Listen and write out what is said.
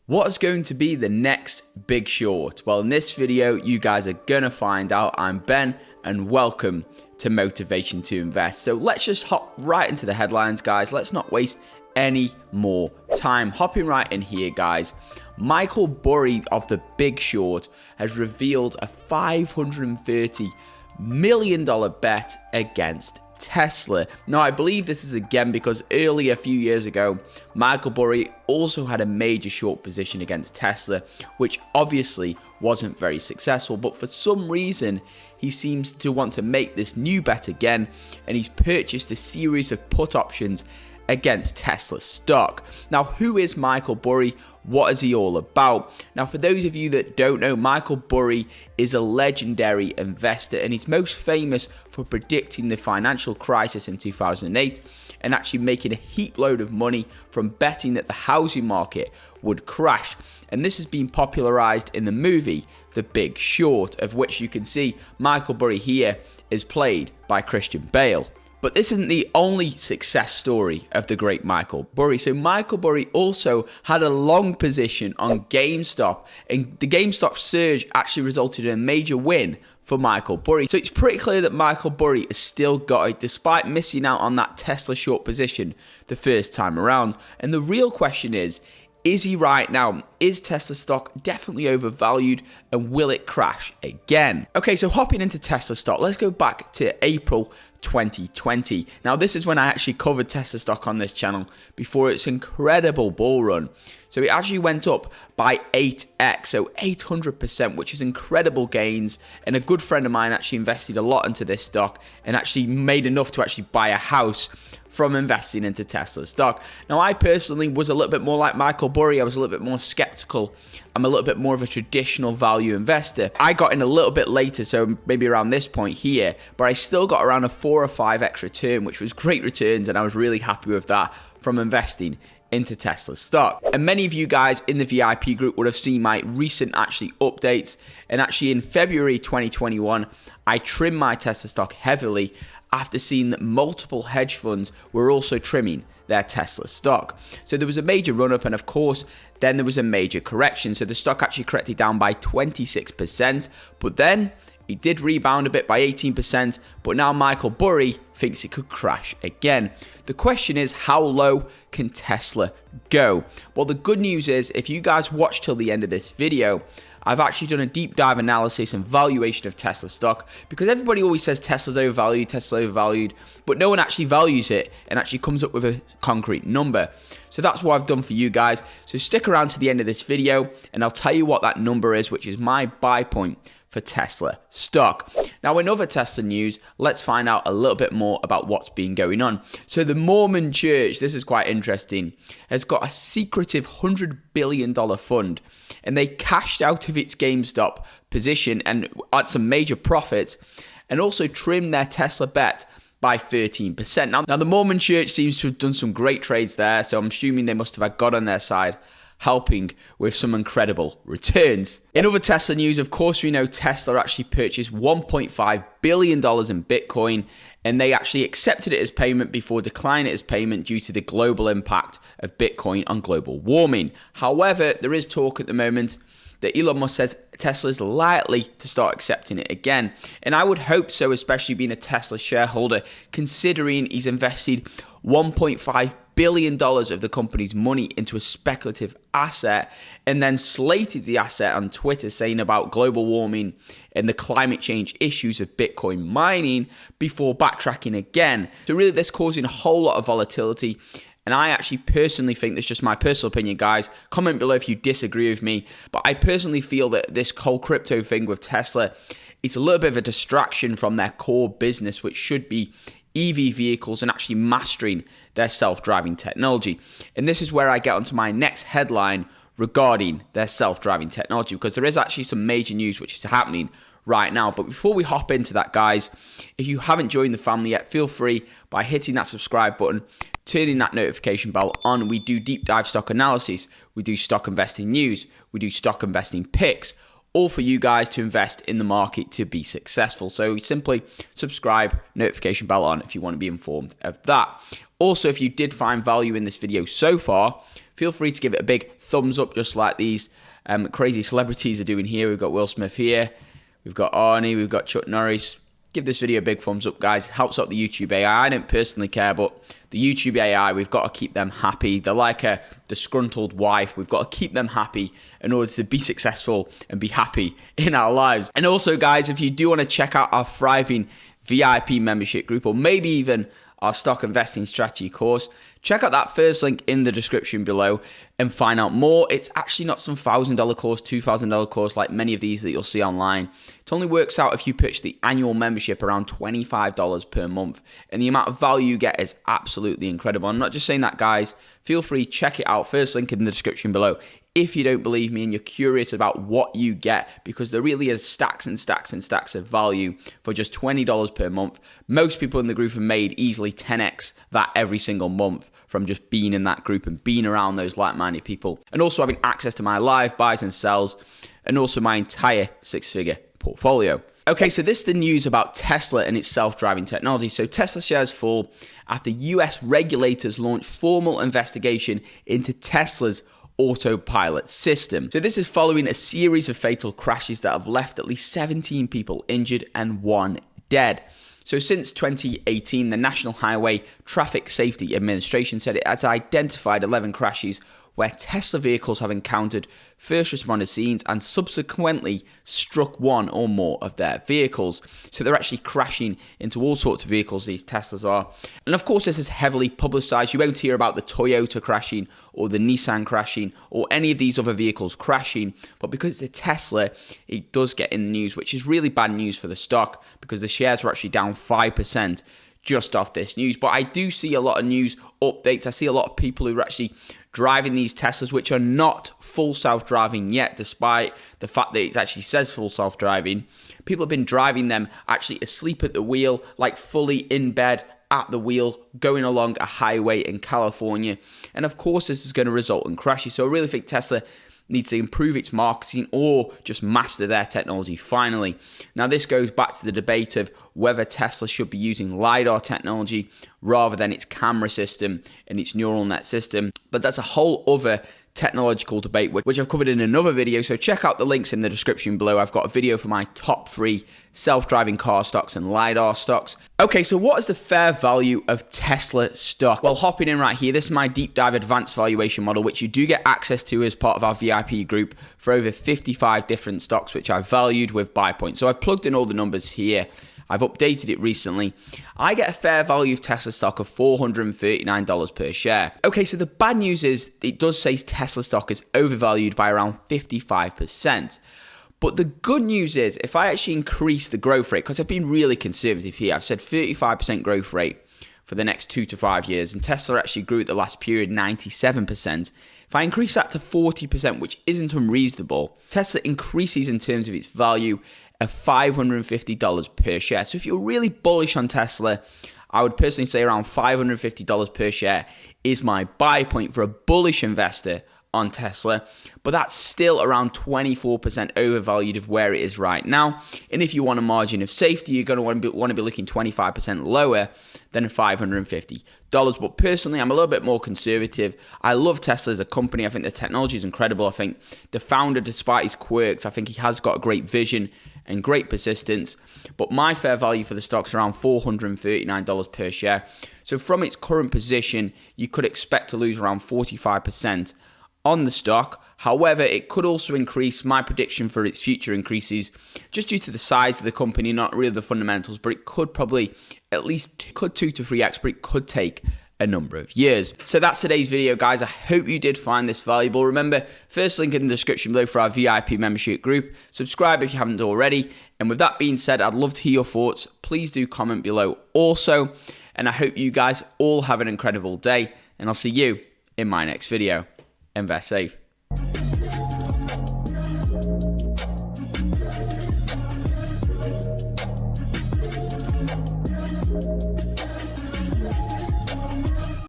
What is going to be the next big short? Well, in this video, you guys are gonna find out. I'm Ben, and welcome to Motivation to Invest. So let's just hop right into the headlines, guys. Let's not waste any more time. Hopping right in here, guys. Michael Burry of The Big Short has revealed a $530 million bet against Tesla. Now, I believe this is again because earlier, a few years ago, Michael Burry also had a major short position against Tesla, which obviously wasn't very successful. But for some reason, he seems to want to make this new bet again, and he's purchased a series of put options against Tesla stock. Now, who is Michael Burry? What is he all about? Now, for those of you that don't know, Michael Burry is a legendary investor, and he's most famous for predicting the financial crisis in 2008 and actually making a heap load of money from betting that the housing market would crash. And this has been popularized in the movie The Big Short, of which you can see Michael Burry here is played by Christian Bale. But this isn't the only success story of the great Michael Burry. So Michael Burry also had a long position on GameStop, and the GameStop surge actually resulted in a major win for Michael Burry. So it's pretty clear that Michael Burry has still got it, despite missing out on that Tesla short position the first time around. And the real question is he right now? Is Tesla stock definitely overvalued, and will it crash again? Okay, so hopping into Tesla stock, let's go back to April 2020. Now, this is when I actually covered Tesla stock on this channel before its incredible bull run. So it actually went up by 8x, so 800%, which is incredible gains. And a good friend of mine actually invested a lot into this stock and actually made enough to actually buy a house from investing into Tesla stock. Now, I personally was a little bit more like Michael Burry. I was a little bit more skeptical. I'm a little bit more of a traditional value investor. I got in a little bit later, so maybe around this point here, but I still got around a 4 or 5x return, which was great returns, and I was really happy with that from investing into Tesla stock. And many of you guys in the VIP group would have seen my recent updates, and actually in February 2021, I trimmed my Tesla stock heavily after seeing that multiple hedge funds were also trimming their Tesla stock. So there was a major run up, and of course, then there was a major correction. So the stock actually corrected down by 26%, but then it did rebound a bit by 18%, but now Michael Burry thinks it could crash again. The question is, how low can Tesla go? Well, the good news is, if you guys watch till the end of this video, I've actually done a deep dive analysis and valuation of Tesla stock, because everybody always says Tesla's overvalued, but no one actually values it and actually comes up with a concrete number. So that's what I've done for you guys. So stick around to the end of this video and I'll tell you what that number is, which is my buy point for Tesla stock. Now, in other Tesla news, let's find out a little bit more about what's been going on. So the Mormon Church, this is quite interesting, has got a secretive $100 billion fund, and they cashed out of its GameStop position and at some major profits, and also trimmed their Tesla bet by 13%. Now, the Mormon Church seems to have done some great trades there, so I'm assuming they must have had God on their side, helping with some incredible returns. In other Tesla news, of course, we know Tesla actually purchased $1.5 billion in Bitcoin, and they actually accepted it as payment before declining it as payment due to the global impact of Bitcoin on global warming. However, there is talk at the moment that Elon Musk says Tesla is likely to start accepting it again. And I would hope so, especially being a Tesla shareholder, considering he's invested $1.5 billion of the company's money into a speculative asset, and then slated the asset on Twitter saying about global warming and the climate change issues of Bitcoin mining before backtracking again. So really, this causing a whole lot of volatility. And I actually personally think, that's just my personal opinion, guys. Comment below if you disagree with me. But I personally feel that this whole crypto thing with Tesla, it's a little bit of a distraction from their core business, which should be EV vehicles and actually mastering their self-driving technology. And this is where I get onto my next headline regarding their self-driving technology, because there is actually some major news which is happening right now. But before we hop into that, guys, if you haven't joined the family yet, feel free by hitting that subscribe button, turning that notification bell on. We do deep dive stock analysis, we do stock investing news, we do stock investing picks, all for you guys to invest in the market to be successful. So simply subscribe, notification bell on if you want to be informed of that. Also, if you did find value in this video so far, feel free to give it a big thumbs up, just like these crazy celebrities are doing here. We've got Will Smith here, we've got Arnie, we've got Chuck Norris. Give this video a big thumbs up, guys. It helps out the YouTube AI. I don't personally care, but the YouTube AI, we've got to keep them happy. They're like a disgruntled wife. We've got to keep them happy in order to be successful and be happy in our lives. And also, guys, if you do want to check out our thriving VIP membership group, or maybe even our stock investing strategy course, check out that first link in the description below and find out more. It's actually not some $1,000 course, $2,000 course like many of these that you'll see online. It only works out if you purchase the annual membership around $25 per month. And the amount of value you get is absolutely incredible. I'm not just saying that, guys. Feel free, check it out. First link in the description below. If you don't believe me and you're curious about what you get, because there really is stacks and stacks and stacks of value for just $20 per month. Most people in the group have made easily 10x that every single month from just being in that group and being around those like-minded people. And also having access to my live buys and sells, and also my entire six-figure portfolio. Okay, so this is the news about Tesla and its self-driving technology. So Tesla shares fall after US regulators launch formal investigation into Tesla's autopilot system. So this is following a series of fatal crashes that have left at least 17 people injured and 1 dead. So since 2018, the National Highway Traffic Safety Administration said it has identified 11 crashes where Tesla vehicles have encountered first responder scenes and subsequently struck one or more of their vehicles. So they're actually crashing into all sorts of vehicles, these Teslas are. And of course, this is heavily publicized. You won't hear about the Toyota crashing or the Nissan crashing or any of these other vehicles crashing. But because it's a Tesla, it does get in the news, which is really bad news for the stock because the shares were actually down 5% just off this news. But I do see a lot of news updates. I see a lot of people who are actually driving these Teslas, which are not full self-driving yet, despite the fact that it actually says full self-driving. People have been driving them actually asleep at the wheel, like fully in bed at the wheel, going along a highway in California. And of course, this is going to result in crashes. So I really think Tesla needs to improve its marketing or just master their technology finally. Now, this goes back to the debate of whether Tesla should be using LiDAR technology rather than its camera system and its neural net system. But that's a whole other technological debate, which I've covered in another video. So check out the links in the description below. I've got a video for my top 3 self-driving car stocks and LiDAR stocks. Okay, so what is the fair value of Tesla stock? Well, hopping in right here, this is my deep dive advanced valuation model, which you do get access to as part of our VIP group for over 55 different stocks, which I've valued with buy points. So I've plugged in all the numbers here. I've updated it recently. I get a fair value of Tesla stock of $439 per share. Okay, so the bad news is it does say Tesla stock is overvalued by around 55%. But the good news is if I actually increase the growth rate, because I've been really conservative here, I've said 35% growth rate for the next 2 to 5 years, and Tesla actually grew at the last period 97%. If I increase that to 40%, which isn't unreasonable, Tesla increases in terms of its value of $550 per share. So if you're really bullish on Tesla, I would personally say around $550 per share is my buy point for a bullish investor on Tesla, but that's still around 24% overvalued of where it is right now. And if you want a margin of safety, you're going to want to be looking 25% lower than $550. But personally, I'm a little bit more conservative. I love Tesla as a company. I think the technology is incredible. I think the founder, despite his quirks, I think he has got a great vision and great persistence. But my fair value for the stock's around $439 per share. So from its current position, you could expect to lose around 45% on the stock. However, it could also increase. My prediction for its future increases just due to the size of the company, not really the fundamentals, but it could probably at least 2 to 3x, but it could take a number of years. So that's today's video, guys. I hope you did find this valuable. Remember, first link in the description below for our VIP membership group. Subscribe if you haven't already. And with that being said, I'd love to hear your thoughts. Please do comment below also. And I hope you guys all have an incredible day. And I'll see you in my next video. Invest safe.